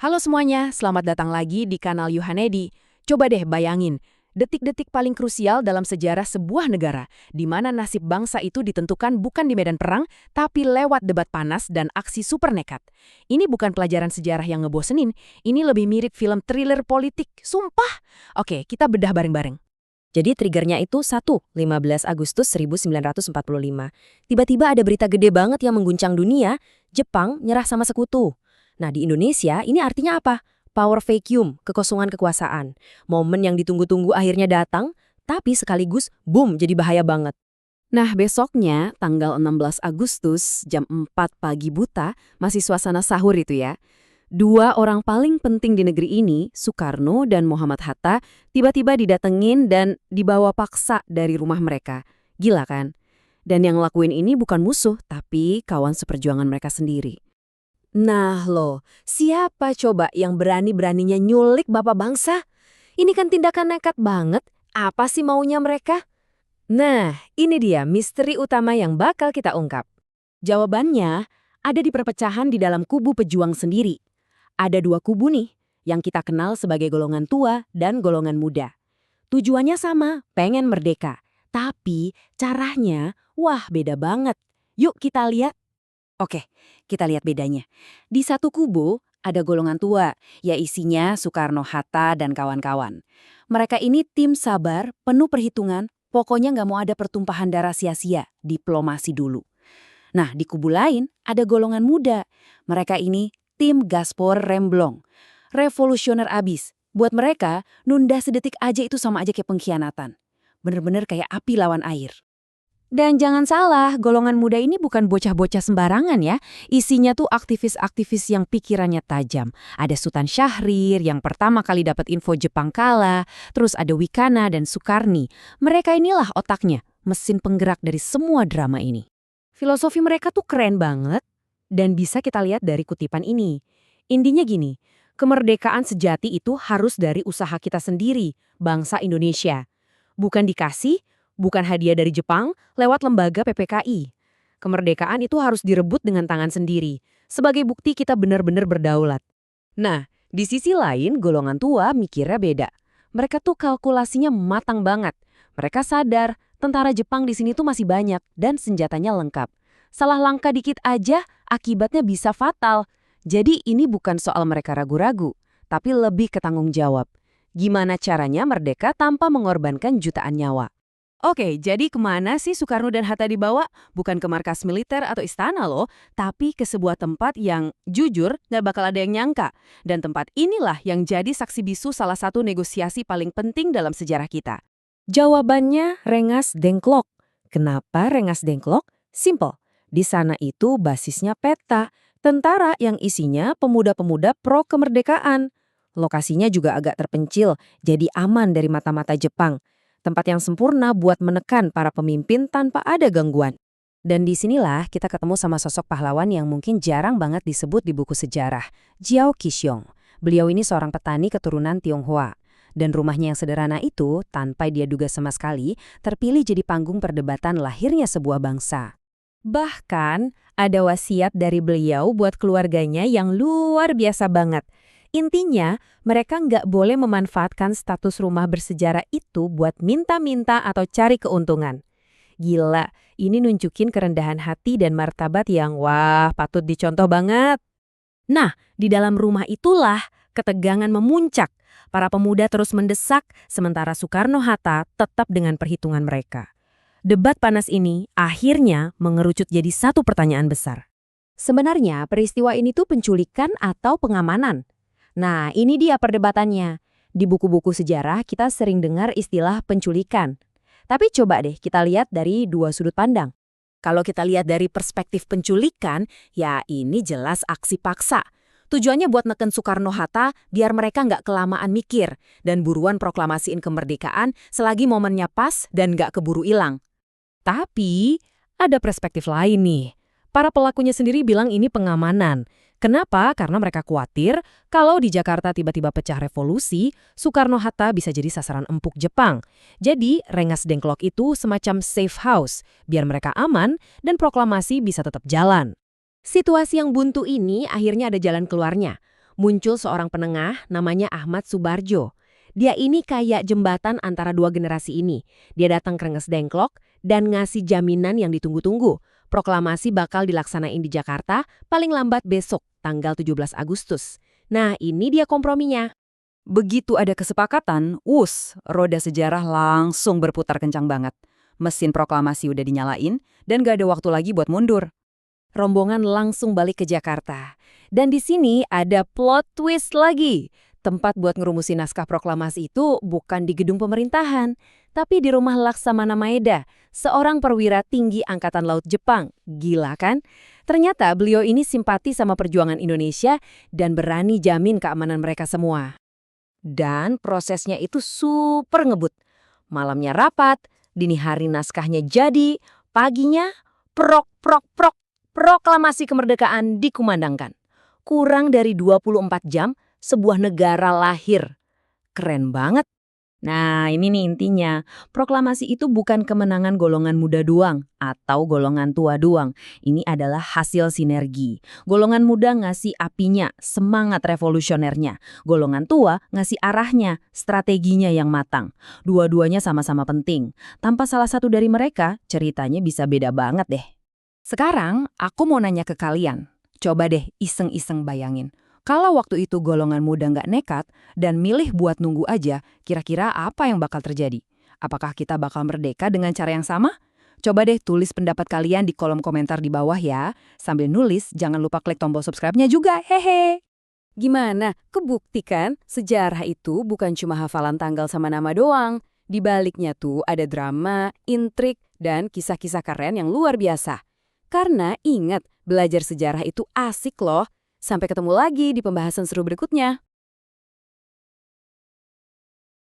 Halo semuanya, selamat datang lagi di kanal Yuhanedi. Coba deh bayangin, detik-detik paling krusial dalam sejarah sebuah negara, di mana nasib bangsa itu ditentukan bukan di medan perang, tapi lewat debat panas dan aksi super nekat. Ini bukan pelajaran sejarah yang ngebosenin, ini lebih mirip film thriller politik, sumpah! Oke, kita bedah bareng-bareng. Jadi triggernya itu 15 Agustus 1945. Tiba-tiba ada berita gede banget yang mengguncang dunia, Jepang nyerah sama sekutu. Nah di Indonesia ini artinya apa? Power vacuum, kekosongan kekuasaan. Momen yang ditunggu-tunggu akhirnya datang, tapi sekaligus boom jadi bahaya banget. Nah, besoknya, tanggal 16 Agustus, jam 4 pagi buta, masih suasana sahur itu ya. Dua orang paling penting di negeri ini, Soekarno dan Muhammad Hatta, tiba-tiba didatengin dan dibawa paksa dari rumah mereka. Gila kan? Dan yang ngelakuin ini bukan musuh, tapi kawan seperjuangan mereka sendiri. Nah loh, siapa coba yang berani-beraninya nyulik bapak bangsa? Ini kan tindakan nekat banget. Apa sih maunya mereka? Nah, ini dia misteri utama yang bakal kita ungkap. Jawabannya ada di perpecahan di dalam kubu pejuang sendiri. Ada dua kubu nih, yang kita kenal sebagai golongan tua dan golongan muda. Tujuannya sama, pengen merdeka. Tapi caranya, wah beda banget. Yuk kita lihat. Oke, kita lihat bedanya. Di satu kubu ada golongan tua, ya isinya Soekarno-Hatta dan kawan-kawan. Mereka ini tim sabar, penuh perhitungan, pokoknya nggak mau ada pertumpahan darah sia-sia, diplomasi dulu. Nah, di kubu lain ada golongan muda. Mereka ini tim gaspor remblong. Revolusioner abis. Buat mereka, nunda sedetik aja itu sama aja kayak pengkhianatan. Bener-bener kayak api lawan air. Dan jangan salah, golongan muda ini bukan bocah-bocah sembarangan ya. Isinya tuh aktivis-aktivis yang pikirannya tajam. Ada Sultan Syahrir yang pertama kali dapat info Jepang kalah, terus ada Wikana dan Sukarni. Mereka inilah otaknya, mesin penggerak dari semua drama ini. Filosofi mereka tuh keren banget dan bisa kita lihat dari kutipan ini. Intinya gini, kemerdekaan sejati itu harus dari usaha kita sendiri, bangsa Indonesia. Bukan dikasih, bukan hadiah dari Jepang lewat lembaga PPKI. Kemerdekaan itu harus direbut dengan tangan sendiri, sebagai bukti kita benar-benar berdaulat. Nah, di sisi lain golongan tua mikirnya beda. Mereka tuh kalkulasinya matang banget. Mereka sadar tentara Jepang di sini tuh masih banyak dan senjatanya lengkap. Salah langkah dikit aja akibatnya bisa fatal. Jadi ini bukan soal mereka ragu-ragu, tapi lebih ke tanggung jawab. Gimana caranya merdeka tanpa mengorbankan jutaan nyawa? Oke, jadi kemana sih Soekarno dan Hatta dibawa? Bukan ke markas militer atau istana loh, tapi ke sebuah tempat yang jujur nggak bakal ada yang nyangka. Dan tempat inilah yang jadi saksi bisu salah satu negosiasi paling penting dalam sejarah kita. Jawabannya Rengas Dengklok. Kenapa Rengas Dengklok? Simple. Di sana itu basisnya peta, tentara yang isinya pemuda-pemuda pro kemerdekaan. Lokasinya juga agak terpencil, jadi aman dari mata-mata Jepang. Tempat yang sempurna buat menekan para pemimpin tanpa ada gangguan. Dan disinilah kita ketemu sama sosok pahlawan yang mungkin jarang banget disebut di buku sejarah, Jiao Qixing. Beliau ini seorang petani keturunan Tionghoa. Dan rumahnya yang sederhana itu, tanpa dia duga sama sekali, terpilih jadi panggung perdebatan lahirnya sebuah bangsa. Bahkan, ada wasiat dari beliau buat keluarganya yang luar biasa banget. Intinya, mereka nggak boleh memanfaatkan status rumah bersejarah itu buat minta-minta atau cari keuntungan. Gila, ini nunjukin kerendahan hati dan martabat yang wah patut dicontoh banget. Nah, di dalam rumah itulah ketegangan memuncak. Para pemuda terus mendesak, sementara Soekarno-Hatta tetap dengan perhitungan mereka. Debat panas ini akhirnya mengerucut jadi satu pertanyaan besar. Sebenarnya peristiwa ini tuh penculikan atau pengamanan? Nah, ini dia perdebatannya. Di buku-buku sejarah kita sering dengar istilah penculikan. Tapi coba deh kita lihat dari dua sudut pandang. Kalau kita lihat dari perspektif penculikan, ya ini jelas aksi paksa. Tujuannya buat neken Soekarno-Hatta biar mereka nggak kelamaan mikir dan buruan proklamasiin kemerdekaan selagi momennya pas dan nggak keburu hilang. Tapi ada perspektif lain nih. Para pelakunya sendiri bilang ini pengamanan. Kenapa? Karena mereka khawatir kalau di Jakarta tiba-tiba pecah revolusi, Soekarno-Hatta bisa jadi sasaran empuk Jepang. Jadi, Rengas Dengklok itu semacam safe house, biar mereka aman dan proklamasi bisa tetap jalan. Situasi yang buntu ini akhirnya ada jalan keluarnya. muncul seorang penengah namanya Ahmad Subarjo. Dia ini kayak jembatan antara dua generasi ini. Dia datang ke Rengas Dengklok dan ngasih jaminan yang ditunggu-tunggu. Proklamasi bakal dilaksanain di Jakarta paling lambat besok, tanggal 17 Agustus. Nah, ini dia komprominya. Begitu ada kesepakatan, roda sejarah langsung berputar kencang banget. Mesin proklamasi udah dinyalain dan gak ada waktu lagi buat mundur. Rombongan langsung balik ke Jakarta. Dan di sini ada plot twist lagi. Tempat buat ngerumusin naskah proklamasi itu bukan di gedung pemerintahan, tapi di rumah Laksamana Maeda, seorang perwira tinggi Angkatan Laut Jepang. Gila kan? Ternyata beliau ini simpati sama perjuangan Indonesia dan berani jamin keamanan mereka semua. Dan prosesnya itu super ngebut. Malamnya rapat, dini hari naskahnya jadi, paginya prok, proklamasi kemerdekaan dikumandangkan. Kurang dari 24 jam, sebuah negara lahir. Keren banget. Nah, ini nih intinya. Proklamasi itu bukan kemenangan golongan muda doang atau golongan tua doang. Ini adalah hasil sinergi. Golongan muda ngasih apinya, semangat revolusionernya. Golongan tua ngasih arahnya, strateginya yang matang. Dua-duanya sama-sama penting. Tanpa salah satu dari mereka, ceritanya bisa beda banget deh. Sekarang, aku mau nanya ke kalian. Coba deh iseng-iseng bayangin. Kalau waktu itu golongan muda nggak nekat dan milih buat nunggu aja, kira-kira apa yang bakal terjadi? Apakah kita bakal merdeka dengan cara yang sama? Coba deh tulis pendapat kalian di kolom komentar di bawah ya. Sambil nulis, jangan lupa klik tombol subscribe-nya juga, hehe! Gimana? Kebuktikan sejarah itu bukan cuma hafalan tanggal sama nama doang. Di baliknya tuh ada drama, intrik, dan kisah-kisah keren yang luar biasa. Karena ingat, belajar sejarah itu asik loh. Sampai ketemu lagi di pembahasan seru berikutnya.